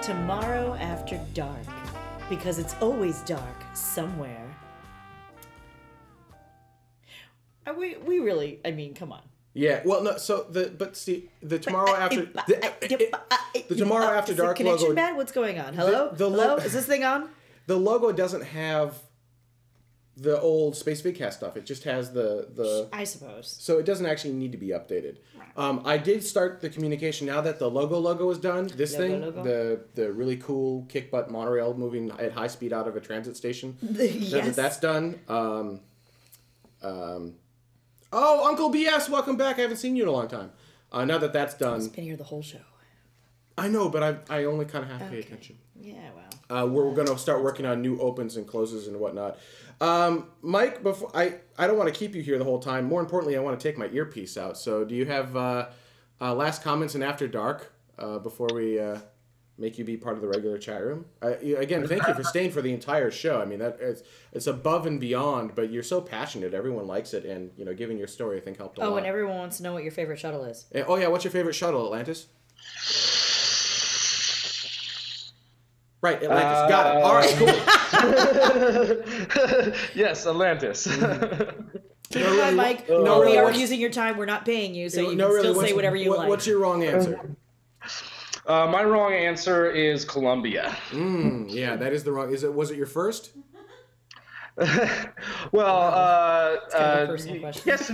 Tomorrow after dark, because it's always dark somewhere. We really, I mean, come on. Yeah, well, no. So the tomorrow after the tomorrow after is the dark connection logo. bad? What's going on? Hello, Hello? Is this thing on? The logo doesn't have the old Space Vidcast stuff. It just has the. I suppose. So it doesn't actually need to be updated. I did start the communication now that the logo is done. This Logo. the really cool kick butt monorail moving at high speed out of a transit station. Yes. That's done. Oh, Uncle BS, welcome back. I haven't seen you in a long time. Now that that's done. He's been here the whole show. I know, but I only kind of have to pay attention. Yeah, well. We're going to start working on new opens and closes and whatnot. Mike, before I don't want to keep you here the whole time. More importantly, I want to take my earpiece out. So do you have last comments in After Dark before we make you be part of the regular chat room? Again, thank you for staying for the entire show. I mean, it's above and beyond, but you're so passionate. Everyone likes it, and giving your story, I think, helped a lot. Oh, and everyone wants to know what your favorite shuttle is. Oh, yeah, what's your favorite shuttle, Atlantis? Right, Atlantis. Got it. All right, cool. Yes, Atlantis. Keep in mind, Mike, we are using your time. We're not paying you, so you can still say whatever you like. What's your wrong answer? My wrong answer is Columbia. Yeah, that is the wrong. Was it your first? Well, it's kind of a personal question. Yes,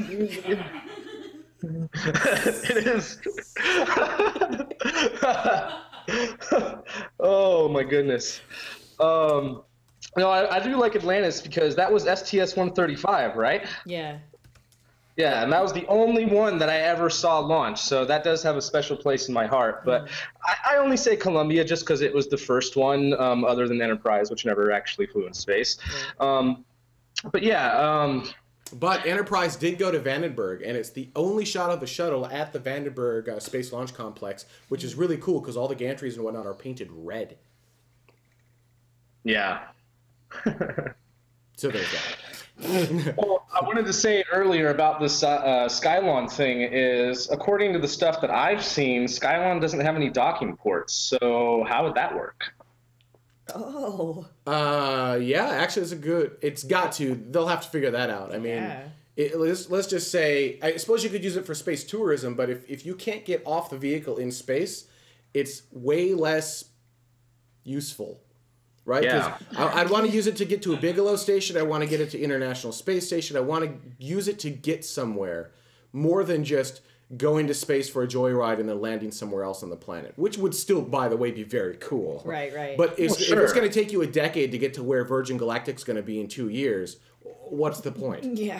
it is. Oh my goodness. No, I do like Atlantis because that was STS-135, right? Yeah. Yeah, and that was the only one that I ever saw launch, so that does have a special place in my heart. But I only say Columbia just because it was the first one, other than Enterprise, which never actually flew in space. But yeah. But Enterprise did go to Vandenberg, and it's the only shot of the shuttle at the Vandenberg Space Launch Complex, which is really cool because all the gantries and whatnot are painted red. Yeah. So there's that. Well, I wanted to say earlier about this Skylon thing is, according to the stuff that I've seen, Skylon doesn't have any docking ports. So how would that work? Oh. Yeah, actually, it's got to. They'll have to figure that out. I mean, let's just say, I suppose you could use it for space tourism, but if you can't get off the vehicle in space, it's way less useful. Right? Yeah. I'd want to use it to get to a Bigelow station. I want to get it to International Space Station. I want to use it to get somewhere more than just going to space for a joyride and then landing somewhere else on the planet, which would still, by the way, be very cool. Right. But if it's going to take you a decade to get to where Virgin Galactic's going to be in 2 years, what's the point? Yeah.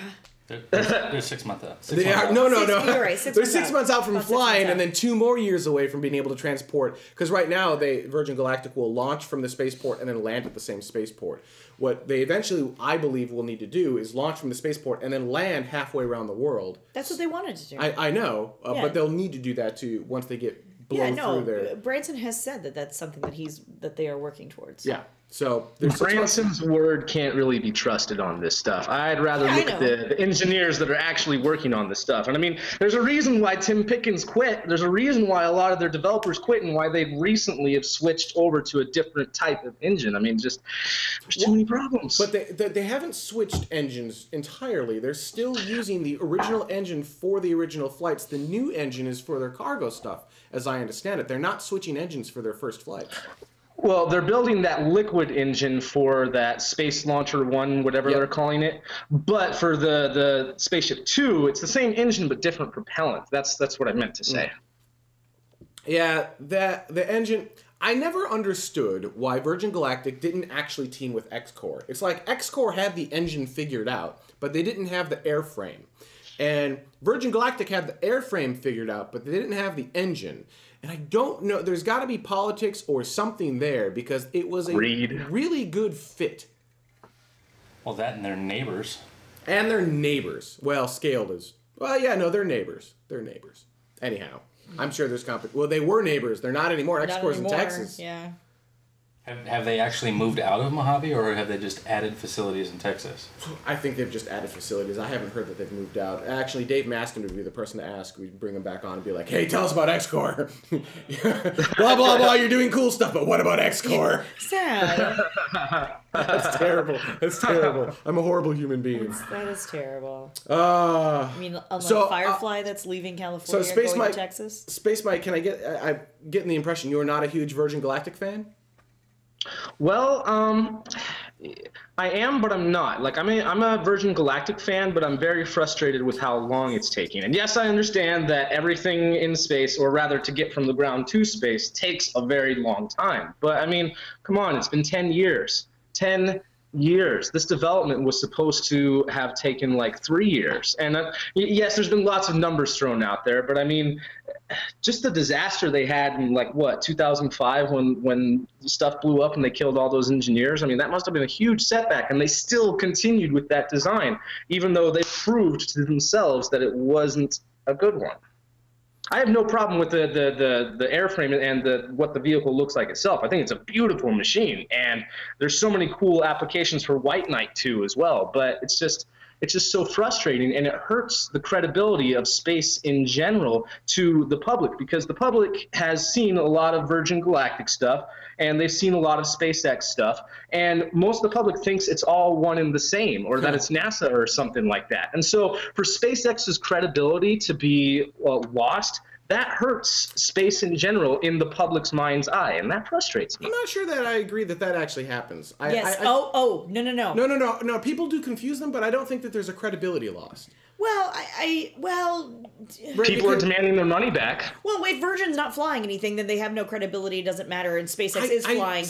They're 6 months out. No. You're right, They're 6 months out from flying, and then 2 more years away from being able to transport. Because right now, Virgin Galactic will launch from the spaceport and then land at the same spaceport. What they eventually, I believe, will need to do is launch from the spaceport and then land halfway around the world. That's what they wanted to do. I know, but they'll need to do that too once they get blown through there. Branson has said that that's something that they are working towards. Yeah. So Branson's word can't really be trusted on this stuff. I'd rather look at the engineers that are actually working on this stuff. And I mean, there's a reason why Tim Pickens quit. There's a reason why a lot of their developers quit and why they recently have switched over to a different type of engine. I mean, there's too many problems. But they haven't switched engines entirely. They're still using the original engine for the original flights. The new engine is for their cargo stuff, as I understand it. They're not switching engines for their first flights. Well, they're building that liquid engine for that Space Launcher 1, whatever they're calling it. But for the Spaceship 2, it's the same engine but different propellant. That's what I meant to say. Yeah, the engine... I never understood why Virgin Galactic didn't actually team with X-Corps. It's like X-Corps had the engine figured out, but they didn't have the airframe. And Virgin Galactic had the airframe figured out, but they didn't have the engine. And I don't know, there's got to be politics or something there because it was a really good fit. Well, that and their neighbors. And their neighbors. Well, scaled as... Well, yeah, no, they're neighbors. They're neighbors. Anyhow, I'm sure there's Well, they were neighbors. They're not anymore. X-Corps in Texas. Yeah. Have they actually moved out of Mojave, or have they just added facilities in Texas? I think they've just added facilities. I haven't heard that they've moved out. Actually, Dave Maskin would be the person to ask. We'd bring him back on and be like, hey, tell us about X-Core. Blah, blah, blah, you're doing cool stuff, but what about X-Core? Sad. That's terrible. That's terrible. I'm a horrible human being. That is terrible. I mean, unlike Firefly that's leaving California and going to Texas? Space Mike, I'm getting the impression you're not a huge Virgin Galactic fan? Well, I am, but I'm not. Like, I'm a Virgin Galactic fan, but I'm very frustrated with how long it's taking. And yes, I understand that everything in space, or rather to get from the ground to space, takes a very long time. But, I mean, come on, it's been 10 years. 10 years. This development was supposed to have taken like 3 years. And yes, there's been lots of numbers thrown out there, but I mean, just the disaster they had in like what 2005 when stuff blew up and they killed all those engineers. I mean, that must have been a huge setback, and they still continued with that design, even though they proved to themselves that it wasn't a good one. I have no problem with the airframe and what the vehicle looks like itself. I think it's a beautiful machine, and there's so many cool applications for White Knight too as well. But it's just so frustrating, and it hurts the credibility of space in general to the public, because the public has seen a lot of Virgin Galactic stuff, and they've seen a lot of SpaceX stuff, and most of the public thinks it's all one and the same, or that it's NASA or something like that. And so for SpaceX's credibility to be lost, that hurts space in general in the public's mind's eye, and that frustrates me. I'm not sure that I agree that actually happens. No. People do confuse them, but I don't think that there's a credibility loss. Well, people are demanding their money back. Well, if Virgin's not flying anything, then they have no credibility. It doesn't matter, and SpaceX is flying.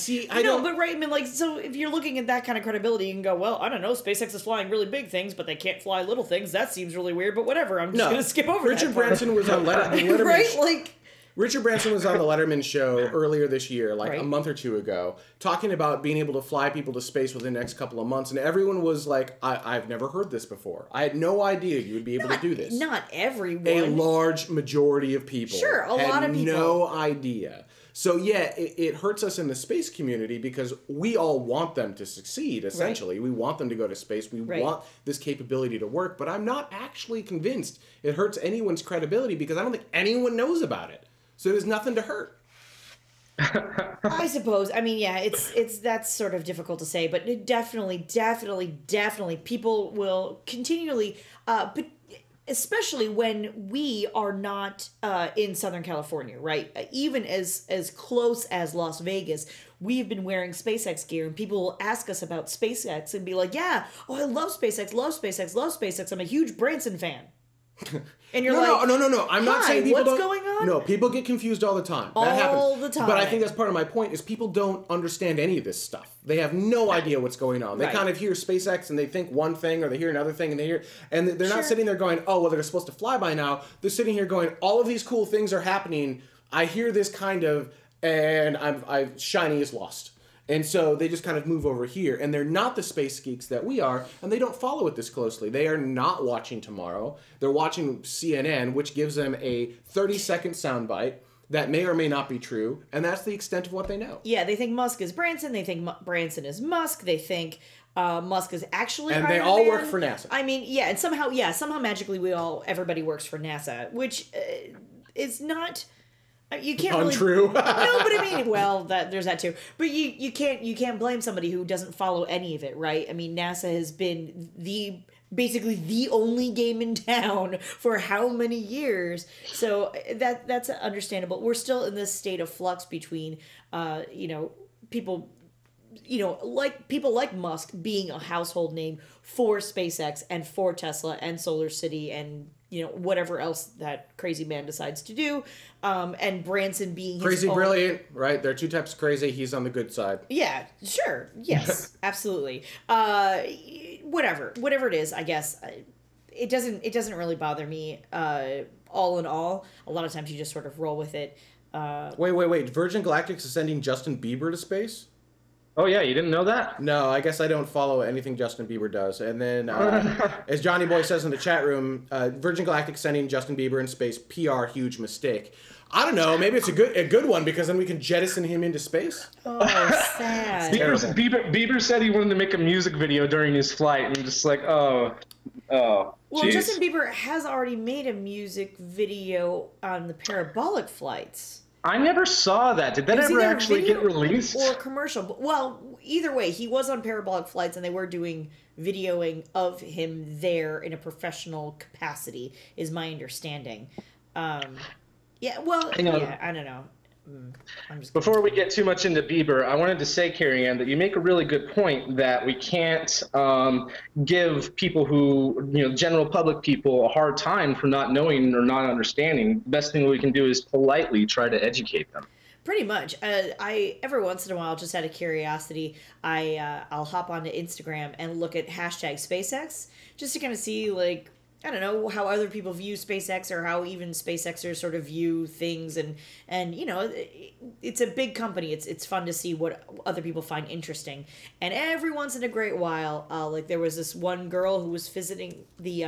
But right, I mean, like, so if you're looking at that kind of credibility, you can go, well, I don't know, SpaceX is flying really big things, but they can't fly little things. That seems really weird, but whatever. I'm just going to skip over Richard Branson was on Letterman. Right, like. Richard Branson was on the Letterman show earlier this year, like a month or two ago, talking about being able to fly people to space within the next couple of months, and everyone was like, I've never heard this before. I had no idea you would be able to do this. Not everyone. A large majority of people. Sure, a lot of people. Had no idea. So yeah, it hurts us in the space community because we all want them to succeed, essentially. Right. We want them to go to space. We want this capability to work, but I'm not actually convinced it hurts anyone's credibility because I don't think anyone knows about it. So there's nothing to hurt. I suppose. I mean, yeah, that's sort of difficult to say, but definitely, people will continually, but especially when we are not in Southern California, right? Even as close as Las Vegas, we've been wearing SpaceX gear, and people will ask us about SpaceX and be like, "Yeah, oh, I love SpaceX, love SpaceX, love SpaceX. I'm a huge Branson fan." And you're no, I'm not saying people what's going on? No, people get confused all the time. That happens. The time. But I think that's part of my point is people don't understand any of this stuff. They have no idea what's going on. They kind of hear SpaceX and they think one thing, or they hear another thing, and they're not sitting there going, oh, well, they're supposed to fly by now. They're sitting here going, all of these cool things are happening. I hear this kind of, and I'm shiny is lost. And so they just kind of move over here, and they're not the space geeks that we are, and they don't follow it this closely. They are not watching TMRO. They're watching CNN, which gives them a 30-second soundbite that may or may not be true, and that's the extent of what they know. Yeah, they think Musk is Branson. They think Branson is Musk. They think Musk is actually and they all work for NASA. I mean, yeah, and somehow magically everybody works for NASA, which is not. You can't untrue. No, but I mean, well, there's that too. But you can't blame somebody who doesn't follow any of it, right? I mean, NASA has been basically the only game in town for how many years? So that's understandable. We're still in this state of flux between, people. People like Musk being a household name for SpaceX and for Tesla and Solar City and whatever else that crazy man decides to do, and Branson being crazy, brilliant, right? There are two types of crazy. He's on the good side. Yeah, sure, yes, absolutely. Whatever it is, I guess it doesn't really bother me. All in all, a lot of times you just sort of roll with it. Wait! Virgin Galactic is sending Justin Bieber to space? Oh yeah, you didn't know that? No, I guess I don't follow anything Justin Bieber does. And then, as Johnny Boy says in the chat room, Virgin Galactic sending Justin Bieber in space, PR, huge mistake. I don't know. Maybe it's a good one because then we can jettison him into space. Oh, sad. Bieber said he wanted to make a music video during his flight, and I'm just like, oh. Well, geez. Justin Bieber has already made a music video on the parabolic flights. I never saw that. Did that ever actually get released? Or commercial? Well, either way, he was on parabolic flights, and they were doing videoing of him there in a professional capacity, is my understanding. Yeah, well, yeah, I don't know. Before we get too much into Bieber, I wanted to say, Carrie Ann, that you make a really good point that we can't give people who, general public people, a hard time for not knowing or not understanding. The best thing we can do is politely try to educate them. Pretty much. I every once in a while, just out of curiosity, I'll hop onto Instagram and look at hashtag SpaceX just to kind of see, like, I don't know, how other people view SpaceX or how even SpaceXers sort of view things. And it's a big company. It's fun to see what other people find interesting. And every once in a great while, like there was this one girl who was visiting the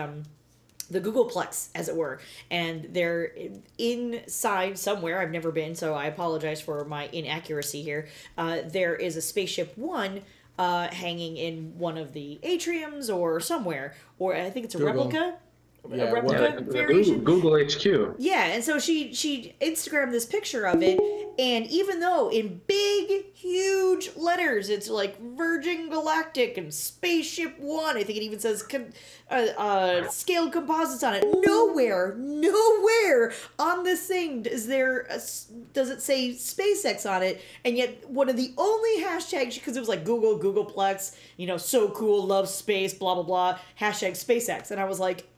Googleplex, as it were. And they're inside somewhere. I've never been, so I apologize for my inaccuracy here. There is a Spaceship One hanging in one of the atriums or somewhere. Or I think it's a replica. Yeah, a replica variation. Google HQ. Yeah, and so she Instagrammed this picture of it, and even though in big, huge letters it's like Virgin Galactic and Spaceship One, I think it even says scaled composites on it. Nowhere on this thing does it say SpaceX on it, and yet one of the only hashtags, because it was like Googleplex, so cool, love space, blah blah blah, hashtag SpaceX, and I was like,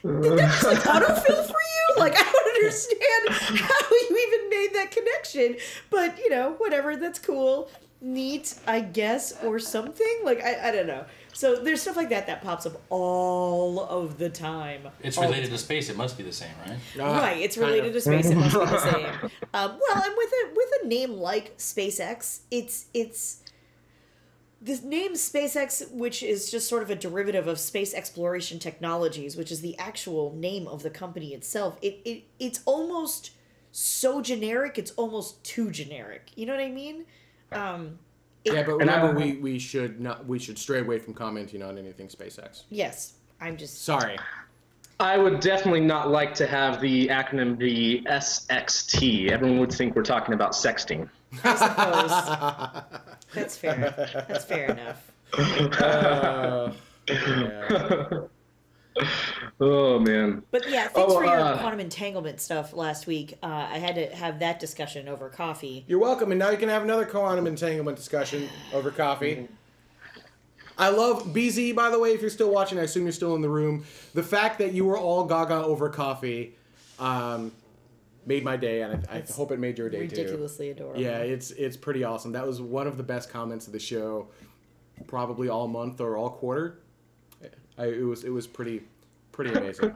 did that just like autofill for you? Like, I don't understand how you even made that connection. But, whatever, that's cool. Neat, I guess, or something. Like, I don't know. So there's stuff like that pops up all of the time. It's related to space. It must be the same, right? Right, it's related to space. It must be the same. Well, and with a name like SpaceX, it's the name SpaceX, which is just sort of a derivative of Space Exploration Technologies, which is the actual name of the company itself. It's almost so generic, it's almost too generic. You know what I mean? Yeah, but remember, we should stray away from commenting on anything SpaceX. Yes, I'm just sorry. I would definitely not like to have the acronym be SXT. Everyone would think we're talking about sexting. I suppose. That's fair. That's fair enough. Yeah. Oh, man. But yeah, thanks for your quantum entanglement stuff last week. I had to have that discussion over coffee. You're welcome, and now you can have another quantum entanglement discussion over coffee. I love BZ, by the way, if you're still watching, I assume you're still in the room. The fact that you were all gaga over coffee made my day, and I hope it made your day too. Ridiculously adorable. Yeah, it's pretty awesome. That was one of the best comments of the show, probably all month or all quarter. It was pretty amazing.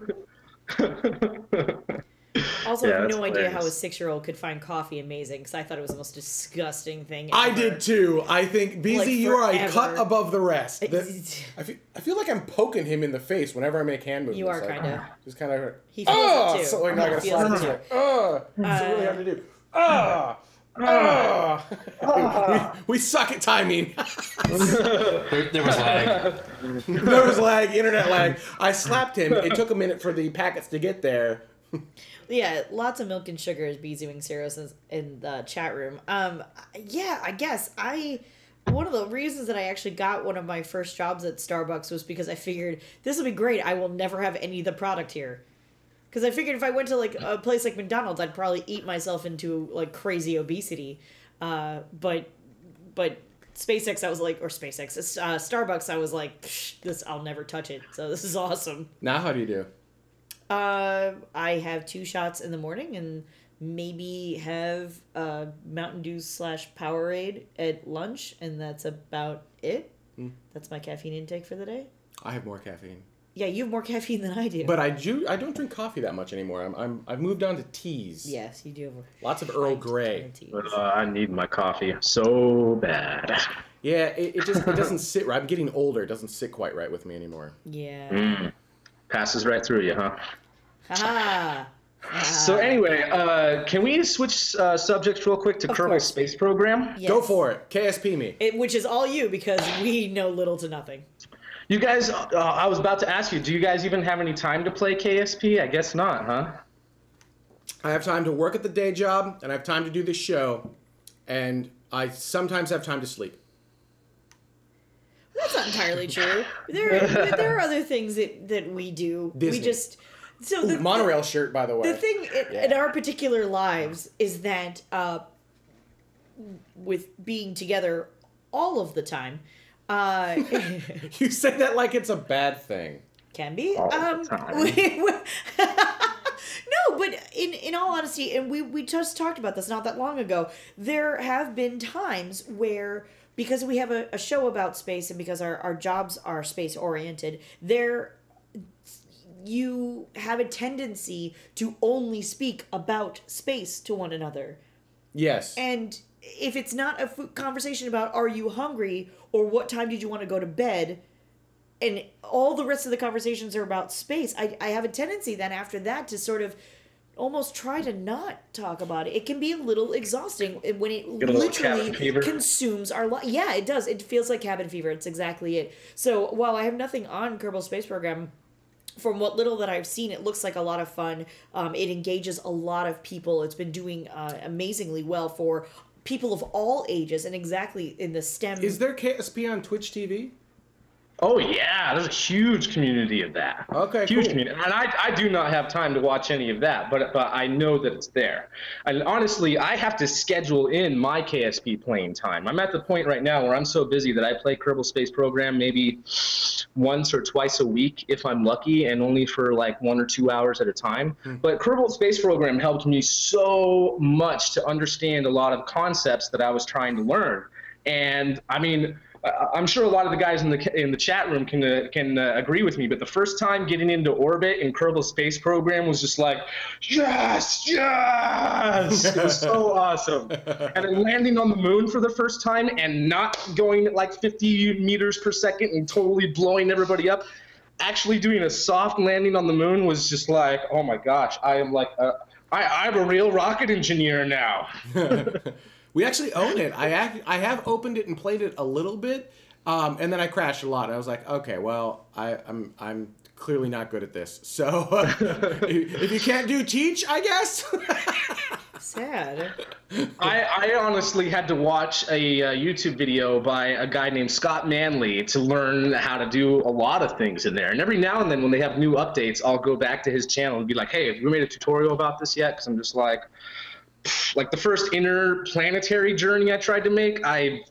Also, I have no idea how a 6-year-old could find coffee amazing, because I thought it was the most disgusting thing ever. I did too. I think, BZ, you are a cut above the rest. I feel like I'm poking him in the face whenever I make hand movements. You are kind of. Just kind of. He feels it too. So like, I gotta slap his leg. It's really hard to do. We suck at timing. There was lag. There was lag, internet lag. I slapped him. It took a minute for the packets to get there. Yeah, lots of milk and sugar is Bezoing Zeros in the chat room. Yeah, I guess one of the reasons that I actually got one of my first jobs at Starbucks was because I figured this will be great. I will never have any of the product here. Because I figured if I went to like a place like McDonald's, I'd probably eat myself into like crazy obesity. But SpaceX, I was like, or SpaceX, Starbucks, I was like, this, I'll never touch it. So this is awesome. Now how do you do? I have 2 shots in the morning and maybe have Mountain Dew / Powerade at lunch, and that's about it. That's my caffeine intake for the day. I have more caffeine. Yeah, you have more caffeine than I do. But I don't drink coffee that much anymore. I've moved on to teas. Yes, you do. Lots of Earl Grey. But I need my coffee so bad. Yeah, it doesn't sit right. I'm getting older. It doesn't sit quite right with me anymore. Yeah. Passes right through you, huh? Haha. So anyway, can we switch subjects real quick to Kerbal Space Program? Yes. Go for it. KSP me. Which is all you, because we know little to nothing. You guys, I was about to ask you, do you guys even have any time to play KSP? I guess not, huh? I have time to work at the day job, and I have time to do this show, and I sometimes have time to sleep. That's not entirely true. There are other things that we do. Disney. We just monorail shirt, by the way. The thing in our particular lives is that with being together all of the time, you say that like it's a bad thing. Can be. All the time. No, but in all honesty, and we just talked about this not that long ago, there have been times where, because we have a show about space and because our jobs are space oriented, you have a tendency to only speak about space to one another. Yes. And if it's not a conversation about are you hungry or what time did you want to go to bed, and all the rest of the conversations are about space, I have a tendency then after that to sort of almost try to not talk about it. It can be a little exhausting when it literally consumes our life. Yeah, it does. It feels like cabin fever. It's exactly it. So while I have nothing on Kerbal Space Program, from what little that I've seen, it looks like a lot of fun. It engages a lot of people. It's been doing amazingly well for people of all ages, and exactly in the STEM. Is there KSP on Twitch TV? Oh yeah, there's a huge community of that. Okay, huge cool. community, and I do not have time to watch any of that, but I know that it's there. And honestly, I have to schedule in my KSP playing time. I'm at the point right now where I'm so busy that I play Kerbal Space Program maybe once or twice a week if I'm lucky, and only for like 1 or 2 hours at a time. But Kerbal Space Program helped me so much to understand a lot of concepts that I was trying to learn. And I mean, I'm sure a lot of the guys in the chat room can agree with me, but the first time getting into orbit in Kerbal Space Program was just like, yes, yes! It was so awesome. And then landing on the moon for the first time and not going at like 50 meters per second and totally blowing everybody up, actually doing a soft landing on the moon was just like, oh my gosh, I am like, I'm a real rocket engineer now. We actually own it. I have opened it and played it a little bit, and then I crashed a lot. And I was like, okay, well, I'm clearly not good at this. So if you can't teach, I guess. Sad. I honestly had to watch a YouTube video by a guy named Scott Manley to learn how to do a lot of things in there. And every now and then when they have new updates, I'll go back to his channel and be like, hey, have you made a tutorial about this yet? Because I'm just like the first interplanetary journey I tried to make, I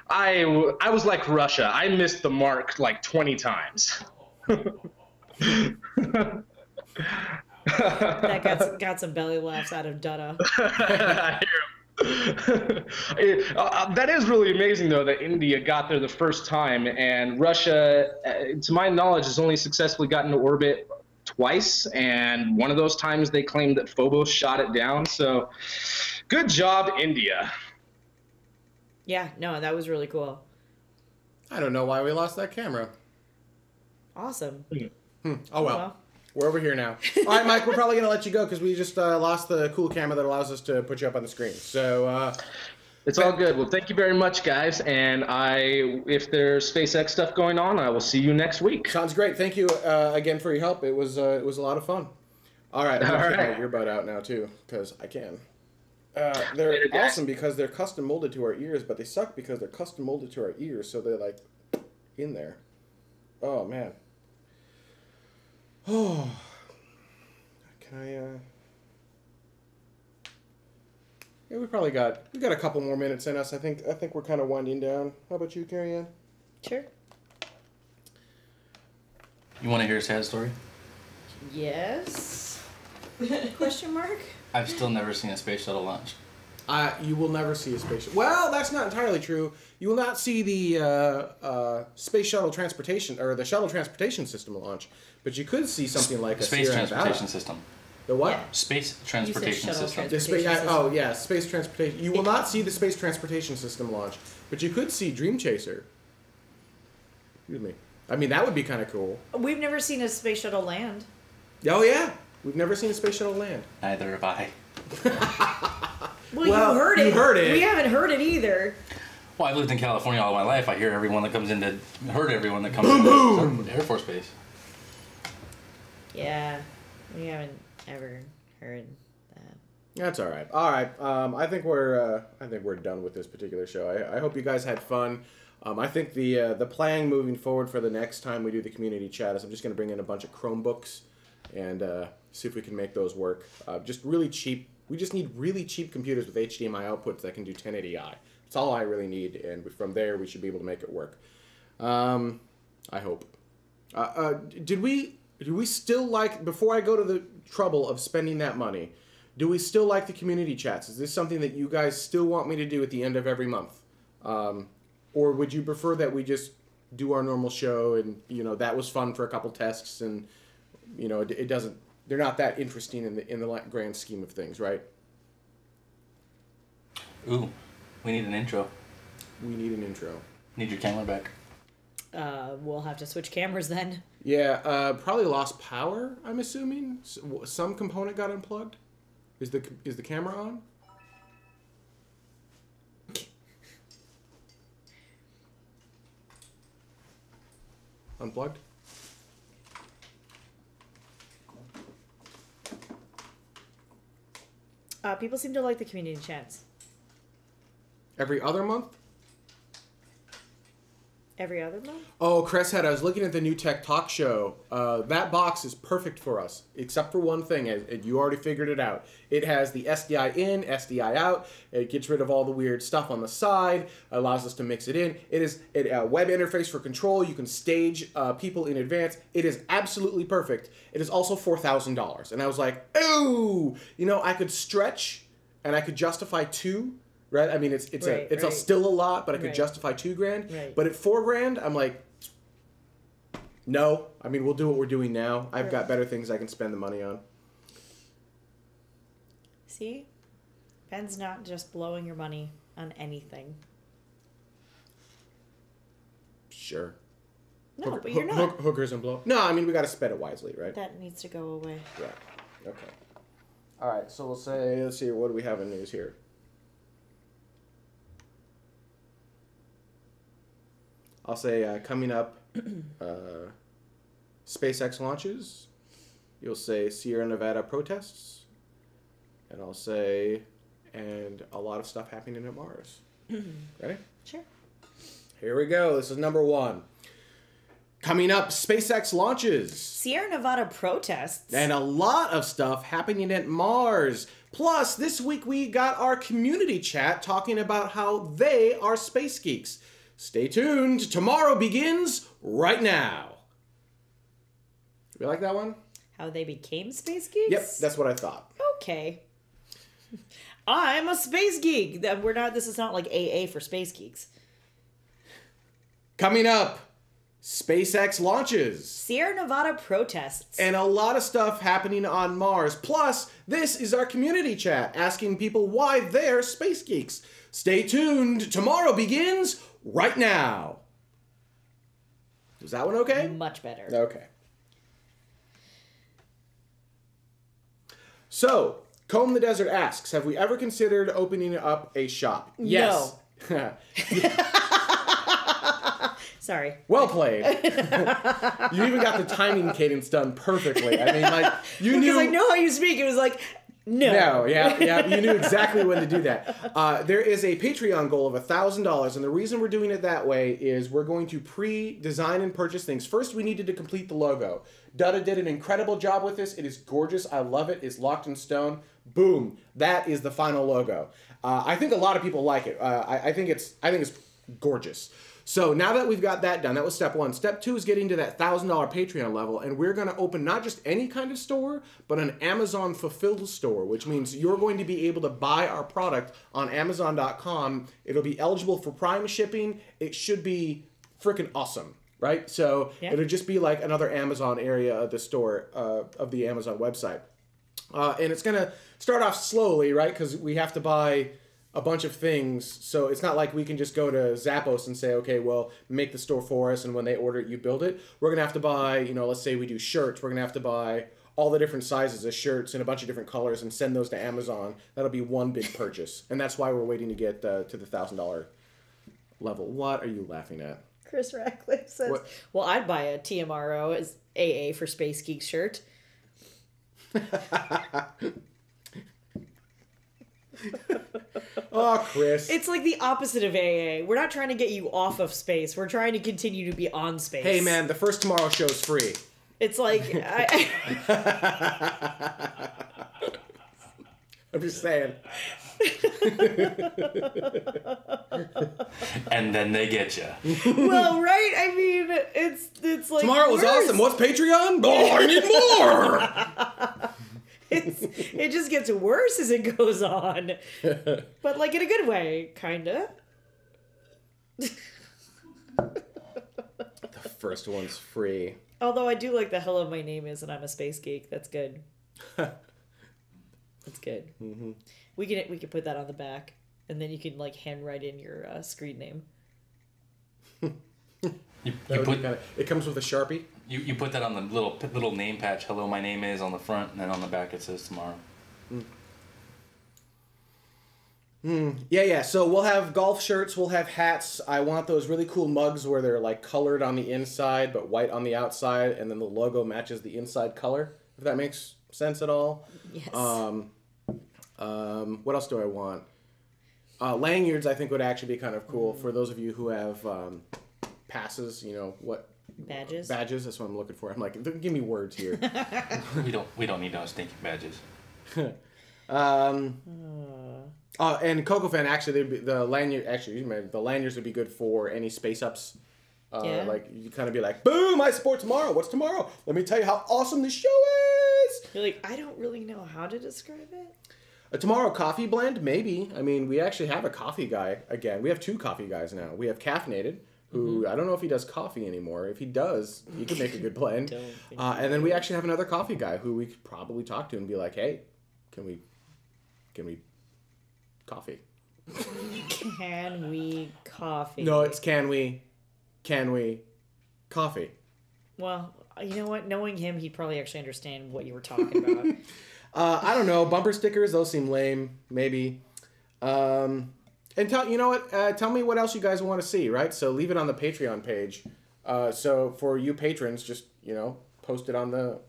was like Russia. I missed the mark like 20 times. That got some belly laughs out of Dutta. I hear him. That is really amazing, though, that India got there the first time, and Russia, to my knowledge, has only successfully gotten to orbit twice, and one of those times they claimed that Phobos shot it down. So good job, India. Yeah, no, that was really cool. I don't know why we lost that camera. Awesome. Oh well. We're over here now. All right, Mike, we're probably going to let you go because we just lost the cool camera that allows us to put you up on the screen. So it's all good. Well, thank you very much, guys. And if there's SpaceX stuff going on, I will see you next week. Sounds great. Thank you again for your help. It was a lot of fun. All right, I'm going to get my earbud out now too because I can. They're awesome because they're custom molded to our ears, but they suck because they're custom molded to our ears, so they're like in there. Oh man. Oh, can I? Yeah, we got a couple more minutes in us. I think we're kind of winding down. How about you, Carrie Ann? Sure. You want to hear a sad story? Yes. Question mark? I've still never seen a space shuttle launch. You will never see a space. Well, that's not entirely true. You will not see the space shuttle transportation or the shuttle transportation system launch, but you could see something like a space Sierra transportation Nevada. system. The what? Yeah. Space transportation system. The space. Oh yeah, space transportation. You will not see the space transportation system launch, but you could see Dream Chaser. Excuse me. I mean, that would be kind of cool. We've never seen a space shuttle land. Oh yeah, we've never seen a space shuttle land. Neither have I. Well, you heard it. You heard it. We haven't heard it either. Well, I've lived in California all my life. I hear everyone that comes into... Heard everyone that comes into Air Force Base. Yeah, we haven't ever heard that. That's all right. All right. I think we're done with this particular show. I hope you guys had fun. I think the plan moving forward for the next time we do the community chat is I'm just going to bring in a bunch of Chromebooks and see if we can make those work. Just really cheap. We just need really cheap computers with HDMI outputs that can do 1080i. That's all I really need, and from there we should be able to make it work. I hope. Do we still like, before I go to the trouble of spending that money, do we still like the community chats? Is this something that you guys still want me to do at the end of every month? Or would you prefer that we just do our normal show and, that was fun for a couple tests and, it doesn't, they're not that interesting in the grand scheme of things, right? Ooh, we need an intro. We need an intro. Need your camera back. We'll have to switch cameras then. Yeah, probably lost power, I'm assuming. Some component got unplugged. Is the camera on? Unplugged? People seem to like the community chats. Every other month? Every other month? Oh, Cresshead, I was looking at the new Tech Talk show. That box is perfect for us, except for one thing, and you already figured it out. It has the SDI in, SDI out. It gets rid of all the weird stuff on the side, allows us to mix it in. It is a web interface for control. You can stage people in advance. It is absolutely perfect. It is also $4,000. And I was like, oh, I could stretch, and I could justify two. Right, I mean it's still a lot, but I could justify $2,000. Right. But at $4,000, I'm like, no. I mean, we'll do what we're doing now. I've got better things I can spend the money on. See, Ben's not just blowing your money on anything. Sure. No, but you're not. Hookers and blow. No, I mean we got to spend it wisely, right? That needs to go away. Yeah. Okay. All right. So we'll say, let's see, what do we have in news here? I'll say coming up, SpaceX launches. You'll say Sierra Nevada protests. And I'll say, and a lot of stuff happening at Mars. Ready? Sure. Here we go. This is number one. Coming up, SpaceX launches. Sierra Nevada protests. And a lot of stuff happening at Mars. Plus, this week we got our community chat talking about how they are space geeks. Stay tuned. Tomorrow begins right now. You like that one? How they became space geeks? Yep, that's what I thought. Okay. I'm a space geek. This is not like AA for space geeks. Coming up, SpaceX launches. Sierra Nevada protests. And a lot of stuff happening on Mars. Plus, this is our community chat asking people why they're space geeks. Stay tuned. Tomorrow begins right now. Is that one okay? Much better. Okay. So, Comb the Desert asks, have we ever considered opening up a shop? Yes. No. Sorry. Well played. You even got the timing cadence done perfectly. I mean, like, you knew... Because I know how you speak. It was like, no. No, yeah, you knew exactly when to do that. There is a Patreon goal of $1,000, and the reason we're doing it that way is we're going to pre-design and purchase things. First, we needed to complete the logo. Dutta did an incredible job with this. It is gorgeous. I love it. It's locked in stone. Boom. That is the final logo. I think a lot of people like it. I think it's gorgeous. So now that we've got that done, that was step one. Step two is getting to that $1,000 Patreon level, and we're going to open not just any kind of store, but an Amazon fulfilled store, which means you're going to be able to buy our product on Amazon.com. It'll be eligible for Prime shipping. It should be freaking awesome, right? So it'll just be like another Amazon area of the store, of the Amazon website. And it's going to start off slowly, right? Because we have to buy a bunch of things, so it's not like we can just go to Zappos and say, okay, well, make the store for us, and when they order it, you build it. We're gonna have to buy, you know, let's say we do shirts, we're gonna have to buy all the different sizes of shirts in a bunch of different colors and send those to Amazon. That'll be one big purchase, and that's why we're waiting to get to the $1,000 level. What are you laughing at? Chris Radcliffe says, what? Well, I'd buy a TMRO as AA for Space Geek shirt. Oh, Chris. It's like the opposite of AA. We're not trying to get you off of space. We're trying to continue to be on space. Hey, man, the first Tomorrow show's free. It's like... I'm just saying. And then they get you. Well, right? I mean, it's like... Tomorrow was awesome. What's Patreon? Oh, I need more! It just gets worse as it goes on. But like in a good way, kinda. The first one's free. Although I do like the hello, my name is, and I'm a space geek. That's good. That's good. Mm-hmm. We can put that on the back, and then you can like handwrite in your screen name. It comes with a Sharpie. You put that on the little name patch. Hello, my name is on the front, and then on the back it says tomorrow. Yeah. So we'll have golf shirts. We'll have hats. I want those really cool mugs where they're like colored on the inside but white on the outside, and then the logo matches the inside color. If that makes sense at all. Yes. What else do I want? Lanyards I think would actually be kind of cool for those of you who have passes. You know what? Badges. Badges. That's what I'm looking for. I'm like, give me words here. we don't need no stinking badges. And CocoFan actually, the lanyards would be good for any space ups. Like you kind of be like, boom! I support tomorrow. What's tomorrow? Let me tell you how awesome this show is. You're like, I don't really know how to describe it. A tomorrow coffee blend, maybe. I mean, we actually have a coffee guy again. We have two coffee guys now. We have Caffeinated, who I don't know if he does coffee anymore. If he does, he could make a good blend. And then we actually have another coffee guy who we could probably talk to and be like, hey, can we coffee? Can we coffee? No, it's can we coffee. Well, you know what? Knowing him, he'd probably actually understand what you were talking about. I don't know. Bumper stickers, those seem lame. Maybe. And tell me what else you guys want to see, right? So leave it on the Patreon page. So for you patrons, just post it on the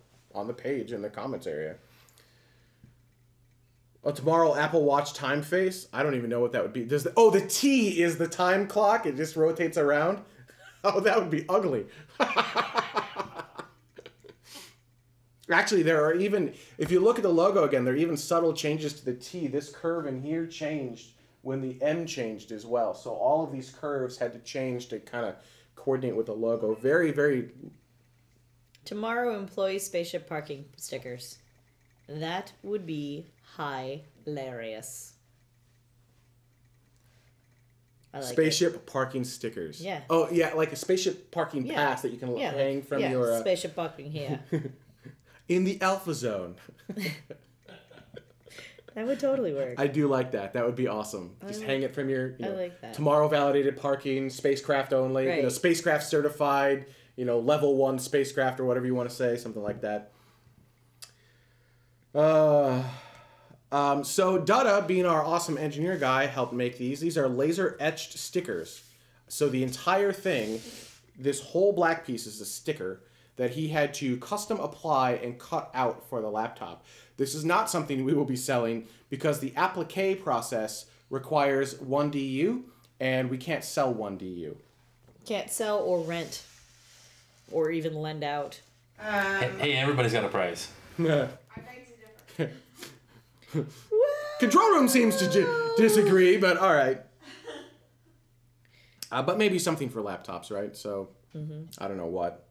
page in the comments area. Oh, tomorrow Apple Watch time face. I don't even know what that would be. The T is the time clock. It just rotates around. Oh, that would be ugly. Actually, there are even, if you look at the logo again, there are even subtle changes to the T. This curve in here changed when the M changed as well. So all of these curves had to change to kind of coordinate with the logo. Very, very... Tomorrow, employee spaceship parking stickers. That would be hilarious. I like spaceship parking stickers. Yeah. Oh, yeah, like a spaceship parking pass that you can hang from your... spaceship parking here. In the Alpha Zone. That would totally work. I do like that. That would be awesome. Just hang it from your I like that. tomorrow validated parking, spacecraft only, right. Spacecraft certified, level 1 spacecraft or whatever you want to say, something like that. So Dutta, being our awesome engineer guy, helped make these. These are laser etched stickers. So the entire thing, this whole black piece is a sticker that he had to custom apply and cut out for the laptop. This is not something we will be selling because the applique process requires 1 DU, and we can't sell 1 DU. Can't sell or rent, or even lend out. Hey, everybody's got a price. Control room seems to disagree, but all right. But maybe something for laptops, right? So I don't know what.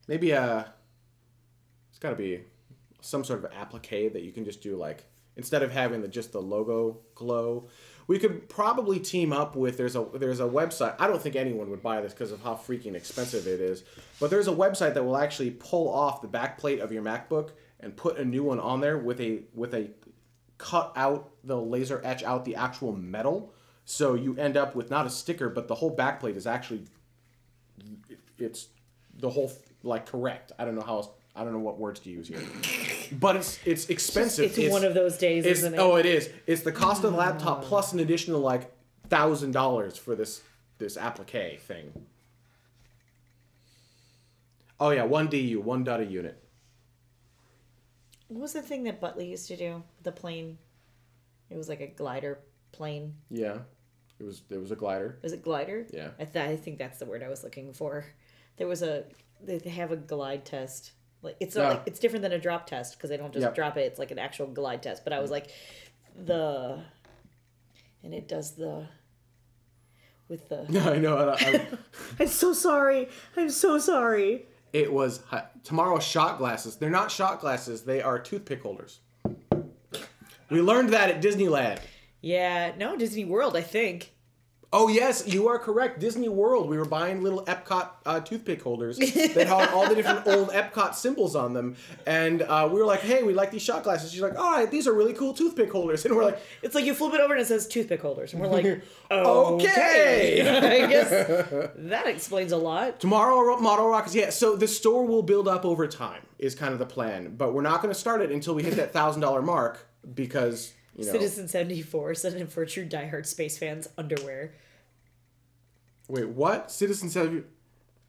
Maybe it's got to be some sort of applique that you can just do, like, instead of having just the logo glow. We could probably team up with, there's a website. I don't think anyone would buy this because of how freaking expensive it is. But there's a website that will actually pull off the back plate of your MacBook and put a new one on there with a cut out, the laser etch out the actual metal. So you end up with not a sticker, but the whole back plate is actually, it's the whole, like, correct. I don't know what words to use here. But it's expensive. It's one of those days, isn't it? Oh, it is. It's the cost of the laptop plus an additional, like, $1,000 for this applique thing. Oh yeah, 1DU, 1 data unit. What was the thing that Butley used to do? The plane. It was like a glider plane. Yeah, it was a glider. Was it glider? Yeah. I think that's the word I was looking for. They have a glide test. Like it's it's different than a drop test because they don't just drop it. It's like an actual glide test. But I was like, and it does with the. No, I know. I'm so sorry. I'm so sorry. It was TMRO shot glasses. They're not shot glasses. They are toothpick holders. We learned that at Disneyland. Yeah, no, Disney World, I think. Oh, yes, you are correct. Disney World. We were buying little Epcot toothpick holders that had all the different old Epcot symbols on them. And we were like, hey, we like these shot glasses. She's like, all right, these are really cool toothpick holders. And we're like... It's like you flip it over and it says toothpick holders. And we're like, okay. I guess that explains a lot. TMRO Model Rockets. Yeah, so the store will build up over time is kind of the plan. But we're not going to start it until we hit that $1,000 mark because... You know. Citizen 74 sent in for true diehard space fans underwear. Wait, what? Citizen 74?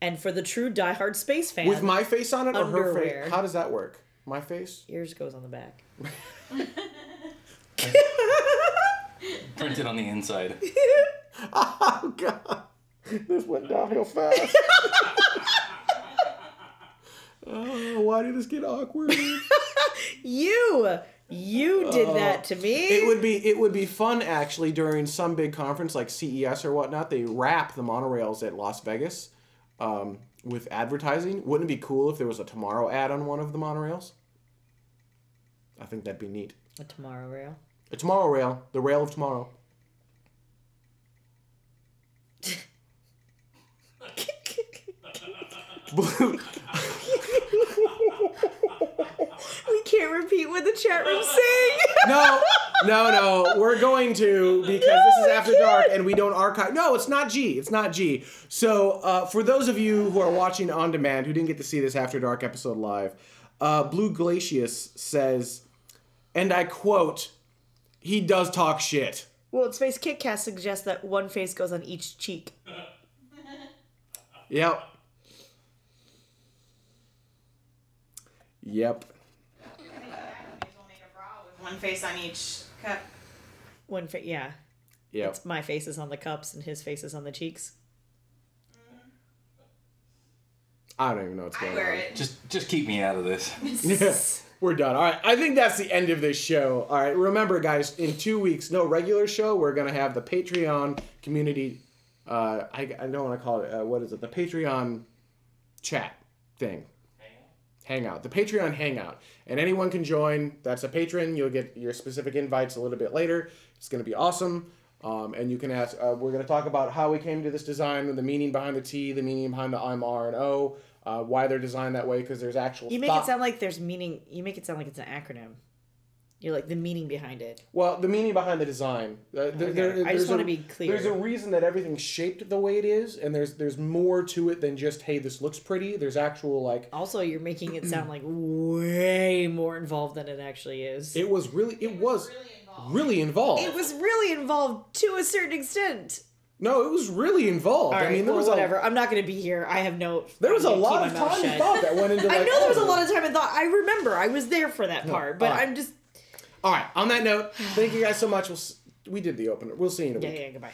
And for the true diehard space fan. With my face on it or her underwear. face? How does that work? My face? Yours goes on the back. Printed on the inside. Oh, God. This went downhill fast. Oh, why did this get awkward? You did that to me. It would be fun actually during some big conference like CES or whatnot. They wrap the monorails at Las Vegas with advertising. Wouldn't it be cool if there was a TMRO ad on one of the monorails? I think that'd be neat. A TMRO rail. A TMRO rail, the rail of tomorrow. Blue. We can't repeat what the chat room's saying. No. We're going to because this is After Dark and we don't archive. No, it's not G. It's not G. So for those of you who are watching on demand who didn't get to see this After Dark episode live, Blue Glacius says, and I quote, he does talk shit. Well, its face Kitcast suggests that one face goes on each cheek. Yep. One face on each cup. Yeah. Yep. It's my face is on the cups and his face is on the cheeks. I don't even know what's going on. It. Just keep me out of this. Yeah, we're done. All right, I think that's the end of this show. All right, remember, guys, in 2 weeks, no regular show. We're gonna have the Patreon community. I don't want to call it. What is it? The Patreon chat thing. Hangout. The Patreon Hangout. And anyone can join. That's a patron. You'll get your specific invites a little bit later. It's going to be awesome. And you can ask, we're going to talk about how we came to this design, the meaning behind the T, the meaning behind the M, R, and O, why they're designed that way, because there's actual You make it sound like there's meaning. You make it sound like it's an acronym. You're like the meaning behind it. Well, the meaning behind the design. Okay. I just want to be clear. There's a reason that everything's shaped the way it is, and there's more to it than just, hey, this looks pretty. There's actual, like... Also, you're making it sound like way more involved than it actually is. It was really involved. It was really involved to a certain extent. No, it was really involved. All right, I mean, there was whatever. I'm not going to be here. I have no... There was a lot of time and thought that went into, like... I know there was a lot of time and thought. I remember. I was there for that part, but I'm just... All right, on that note, thank you guys so much. We did the opener. We'll see you in a week. Yeah, goodbye.